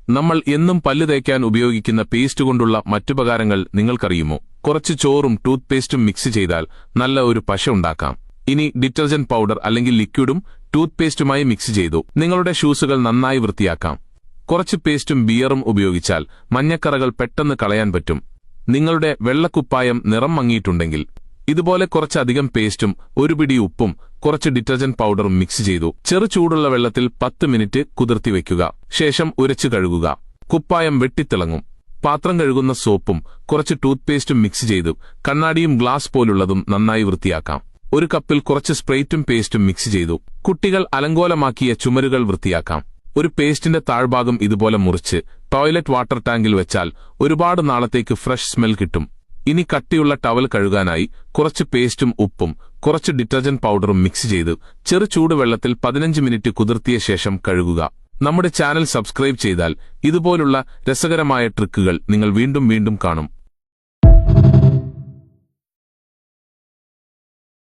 നമ്മൾ എന്നും പല്ല് തേക്കാൻ ഉപയോഗിക്കുന്ന പേസ്റ്റ് കൊണ്ടുള്ള മറ്റുപകാരങ്ങൾ നിങ്ങൾക്കറിയുമോ? കുറച്ച് ചോറും ടൂത്ത് പേസ്റ്റും മിക്സ് ചെയ്താൽ നല്ല ഒരു പശ ഉണ്ടാക്കാം. ഇനി ഡിറ്റർജന്റ് പൗഡർ അല്ലെങ്കിൽ ലിക്വിഡും ടൂത്ത് പേസ്റ്റുമായി മിക്സ് ചെയ്തു നിങ്ങളുടെ ഷൂസുകൾ നന്നായി വൃത്തിയാക്കാം. കുറച്ച് പേസ്റ്റും ബിയറും ഉപയോഗിച്ചാൽ മഞ്ഞക്കറകൾ പെട്ടെന്ന് കളയാൻ പറ്റും. നിങ്ങളുടെ വെള്ളക്കുപ്പായം നിറം മങ്ങിയിട്ടുണ്ടെങ്കിൽ ഇതുപോലെ കുറച്ചധികം പേസ്റ്റും ഒരു പിടി ഉപ്പും കുറച്ച് ഡിറ്റർജന്റ് പൗഡറും മിക്സ് ചെയ്തു ചെറു ചൂടുള്ള വെള്ളത്തിൽ 10 മിനിറ്റ് കുതിർത്തി വയ്ക്കുക. ശേഷം ഉരച്ചു കഴുകുക. കുപ്പായം വെട്ടിത്തിളങ്ങും. പാത്രം കഴുകുന്ന സോപ്പും കുറച്ച് ടൂത്ത് പേസ്റ്റും മിക്സ് ചെയ്തു കണ്ണാടിയും ഗ്ലാസ് പോലുള്ളതും നന്നായി വൃത്തിയാക്കാം. ഒരു കപ്പിൽ കുറച്ച് സ്പ്രേറ്റും പേസ്റ്റും മിക്സ് ചെയ്തു കുട്ടികൾ അലങ്കോലമാക്കിയ ചുമരുകൾ വൃത്തിയാക്കാം. ഒരു പേസ്റ്റിന്റെ താഴ്ഭാഗം ഇതുപോലെ മുറിച്ച് ടോയ്ലറ്റ് വാട്ടർ ടാങ്കിൽ വെച്ചാൽ ഒരുപാട് നാളത്തേക്ക് ഫ്രഷ് സ്മെൽ കിട്ടും. ഇനി കട്ടിയുള്ള ടവൽ കഴുകാനായി കുറച്ച് പേസ്റ്റും ഉപ്പും കുറച്ച് ഡിറ്റർജന്റ് പൗഡറും മിക്സ് ചെയ്ത് ചെറു ചൂടുവെള്ളത്തിൽ 15 മിനിറ്റ് കുതിർത്തിയ ശേഷം കഴുകുക. നമ്മുടെ ചാനൽ സബ്സ്ക്രൈബ് ചെയ്താൽ ഇതുപോലുള്ള രസകരമായ ട്രിക്കുകൾ നിങ്ങൾ വീണ്ടും കാണും.